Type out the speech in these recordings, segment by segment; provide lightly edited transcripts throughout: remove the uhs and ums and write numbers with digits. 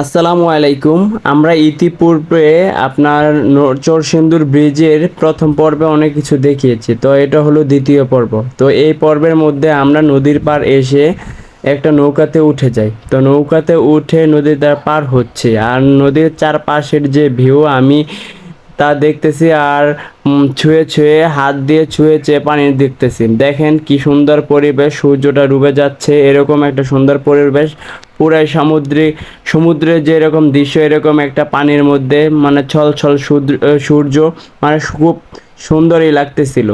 আসসালামু আলাইকুম। আমরা ইতিপূর্বে আপনার চরসিন্দুর ব্রিজের প্রথম পর্বে অনেক কিছু দেখিয়েছি, তো এটা হলো দ্বিতীয় পর্ব। তো এই পর্বের মধ্যে আমরা নদীর পার এসে একটা নৌকাতে উঠে যাই। তো নৌকাতে উঠে নদীটা পার হচ্ছে, আর নদীর চারপাশের যে ভিউ আমি তা দেখতেছি, আর ছুঁয়ে ছুঁয়ে হাত দিয়ে ছুঁয়ে চেয়ে পানি দেখতেছি। দেখেন কি সুন্দর পরিবেশ, সূর্যটা ডুবে যাচ্ছে, এরকম একটা সুন্দর পরিবেশ। পুরাই সমুদ্রের যে এরকম দৃশ্য, এরকম একটা পানির মধ্যে মানে ছল ছল সূর্য, মানে খুব সুন্দরই লাগতেছিল।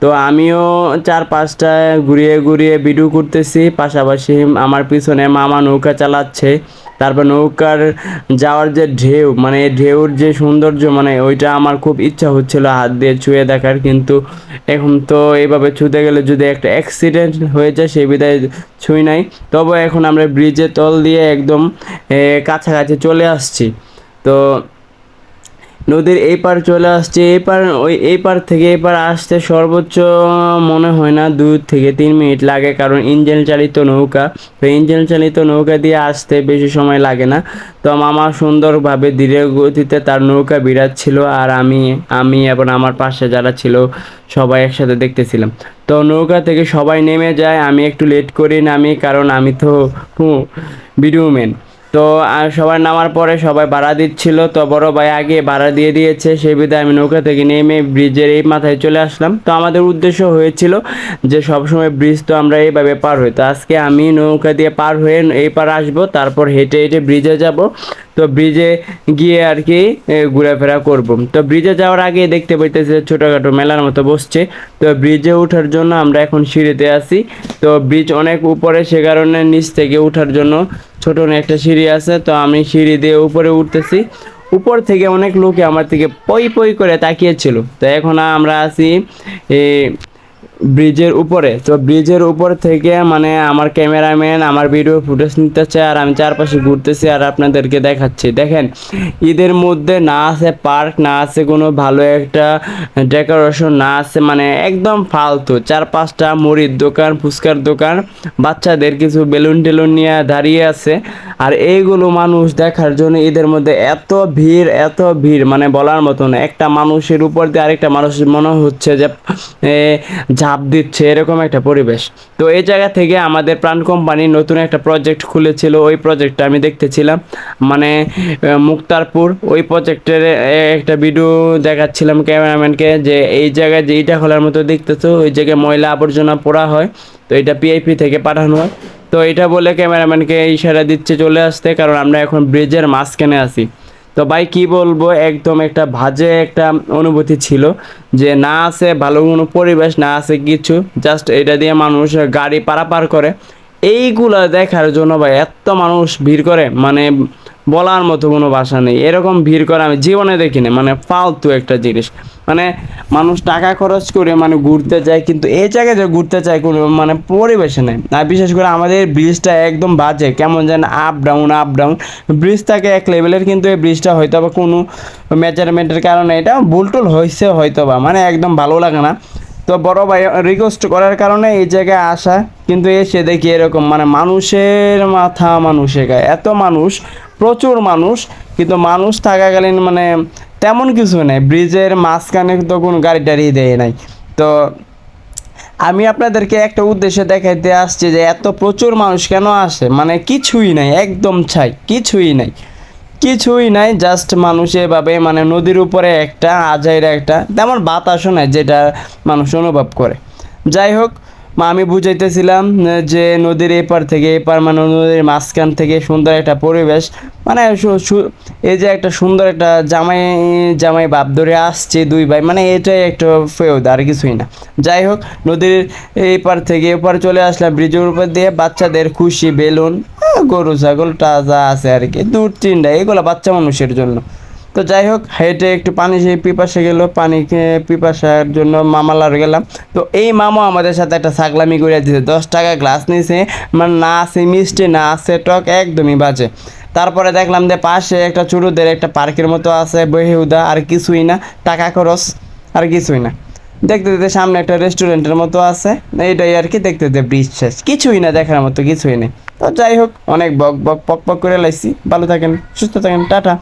তো আমিও চার পাঁচটা ঘুরিয়ে ঘুরিয়ে ভিডিও করতেছি, পাশাপাশি আমার পিছনে মামা নৌকা চালাচ্ছে। তারপর নৌকার যাওয়ার যে ঢেউ, মানে ঢেউর যে সৌন্দর্য, মানে ওইটা আমার খুব ইচ্ছা হচ্ছিল হাত দিয়ে ছুঁয়ে দেখার, কিন্তু এখন তো এইভাবে ছুঁতে গেলে যদি একটা অ্যাক্সিডেন্ট হয়ে যায় সেই বিধায় ছুঁই নাই। তবে এখন আমরা ব্রিজের তল দিয়ে একদম কাছাকাছি চলে আসছি। তো নদীর এই পার চলে আসছে, এই পার থেকে এই পার আসতে সর্বোচ্চ মনে হয় না 2 থেকে 3 মিনিট লাগে, কারণ ইঞ্জিন চালিত নৌকা। তো ইঞ্জিন চালিত নৌকা দিয়ে আসতে বেশি সময় লাগে না। তো মামা সুন্দরভাবে ধীরে গতিতে তার নৌকা বিড়াচ্ছিল, আর আমি এবং আমার পাশে যারা ছিল সবাই একসাথে দেখতেছিলাম। তো নৌকা থেকে সবাই নেমে যায়, আমি একটু লেট করে নামি, কারণ আমি তো ভিডিও ম্যান। তো সবাই নামার পরে সবাই ভাড়া দিচ্ছিল, তো বড় ভাই আগে ভাড়া দিয়ে দিয়েছে, সেই বিধায় আমি নৌকা থেকে নেমে ব্রিজের এই মাথায় চলে আসলাম। তো আমাদের উদ্দেশ্য হয়েছিল যে সবসময় ব্রিজ তো আমরা এইভাবে পার হই, তো আজকে আমি নৌকা দিয়ে পার হয়ে এই পার আসবো, তারপর হেঁটে হেঁটে ব্রিজে যাব। তো ব্রিজে গিয়ে আর কি ঘোরাফেরা করব। তো ব্রিজে যাওয়ার আগে দেখতে পাইতেছি ছোটোখাটো মেলার মতো বসছে। তো ব্রিজে ওঠার জন্য আমরা এখন সিঁড়িতে আছি। তো ব্রিজ অনেক উপরে, সে কারণে নিচ থেকে ওঠার জন্য ছোট একটা সিঁড়ি আছে। তো আমি সিঁড়ি দিয়ে উপরে উঠতেছি। উপর থেকে অনেক লোকে আমার থেকে পই পই করে তাকিয়েছিল। তো এখন আমরা আছি ব্রিজের উপরে। তো ব্রিজের উপর থেকে মানে আমার ক্যামেরাম্যান আমার ভিডিও ফুটেজ নিতেছে, আর আমি চারপাশে ঘুরতেছি আর আপনাদেরকে দেখাচ্ছি। দেখেন, ঈদের মধ্যে না আছে পার্ক, না আছে কোনো ভালো একটা ডেকোরেশন, না আছে মানে একদম ফালতু। 4-5টা মুড়ির দোকান, ফুচকার দোকান, বাচ্চাদের কিছু বেলুন টেলুন নিয়ে দাঁড়িয়ে আছে। আর এইগুলো মানুষ দেখার জন্য ঈদের মধ্যে এত ভিড় মানে বলার মতো না। একটা মানুষের উপর দিয়ে আরেকটা মানুষ মনে হচ্ছে যে ঝাঁপ দিচ্ছে, এরকম একটা পরিবেশ। তো এই জায়গা থেকে আমাদের প্রাণ কোম্পানি নতুন একটা প্রজেক্ট খুলেছিল, ওই প্রজেক্টটা আমি দেখতেছিলাম। মানে মুক্তারপুর, ওই প্রজেক্টের একটা ভিডিও দেখাচ্ছিলাম ক্যামেরাম্যানকে, যে এই জায়গায় যে ইটা খোলার মতো দেখতেছো, ওই জায়গায় ময়লা আবর্জনা পোড়া হয়, তো এটা পিআইপি থেকে পাঠানো হয়। তো এটা বলে ক্যামেরাম্যানকে ইশারা দিচ্ছে চলে আসতে, কারণ আমরা এখন ব্রিজের মাঝখানে আছি। তো ভাই কি বলবো, একদম একটা বাজে একটা অনুভূতি ছিল, যে না আছে ভালো কোনো পরিবেশ, না আছে কিছু, জাস্ট এটা দিয়ে মানুষ গাড়ি পারাপার করে। এইগুলা দেখার জন্য ভাই এত মানুষ ভিড় করে, মানে বলার মতো কোনো ভাষা নেই। এরকম ভিড় করে আমি জীবনে দেখিনি, মানে ফালতু একটা জিনিস। মানে মানুষ টাকা খরচ করে মানে ঘুরতে যায়, কিন্তু এই জায়গায় যে ঘুরতে চায় কোনো মানে পরিবেশে নেই। আর বিশেষ করে আমাদের ব্রিজটা একদম বাজে, কেমন যেন up down up down. Bridge থাকে এক লেভেলের, কিন্তু এই ব্রিজটা হয়তো বা কোনো মেজারমেন্টের কারণে এটা ভুলটুল হয়েছে হয়তো বা, মানে একদম ভালো লাগে না। তো বড় ভাই রিকোয়েস্ট করার কারণে এই জায়গায় আসা, কিন্তু এসে দেখি এরকম মানে মানুষের মাথা মানুষে গায়ে, এত মানুষ, প্রচুর মানুষ, কিন্তু মানুষ থাকাকালীন মানে তেমন কিছু নেই। ব্রিজের মাঝখানে তো কোনো গাড়ি টাড়ি দেয় নাই। তো আমি আপনাদেরকে একটা উদ্দেশ্যে দেখাইতে আসছি যে এত প্রচুর মানুষ কেন আসে, মানে কিছুই নাই, একদম ছাই, কিছুই নাই, জাস্ট মানুষ এভাবে মানে নদীর উপরে একটা আজাইরা একটা তেমন বাতাসও নাই যেটা মানুষ অনুভব করে। যাই হোক, আমি বুঝাইতেছিলাম যে নদীর এপার থেকে এপার, মানে নদীর মাঝখান থেকে সুন্দর একটা পরিবেশ, মানে এই যে একটা সুন্দর একটা জামাই জামাই ভাব ধরে আসছে দুই ভাই, মানে এটাই একটা ফেউদ, আর কিছুই না। যাই হোক, নদীর এই পার থেকে এপার চলে আসলাম ব্রিজের উপর দিয়ে, বাচ্চাদের খুশি বেলুন, গরু ছাগল যা আছে আর কি, 2-3টা, এগুলো বাচ্চা মানুষের জন্য। তো যাই হোক, হেঁটে একটু পানি সেই পিপাসে গেল, পানি খেয়ে পিপাসার জন্য মামালার গেলাম। তো এই মামা আমাদের সাথে একটা ছাগলামি করে দিয়েছে, 10 টাকা গ্লাস নিয়েছে, মানে না আছে মিষ্টি না আছে টক, একদমই বাজে। তারপরে দেখলাম যে পাশে একটা ছোটোদের একটা পার্কের মতো আছে, বেহুদা, আর কিছুই না, টাকা খরচ, আর কিছুই না। দেখতে দেখতে সামনে একটা রেস্টুরেন্টের মতো আছে, এইটাই আর কি, দেখতে দেখতে ব্রিজ শেষ, কিছুই না দেখার মতো, কিছুই নেই। তো যাই হোক, অনেক বক বক পক পক করে লাইছি। ভালো থাকেন, সুস্থ থাকেন, টাটা।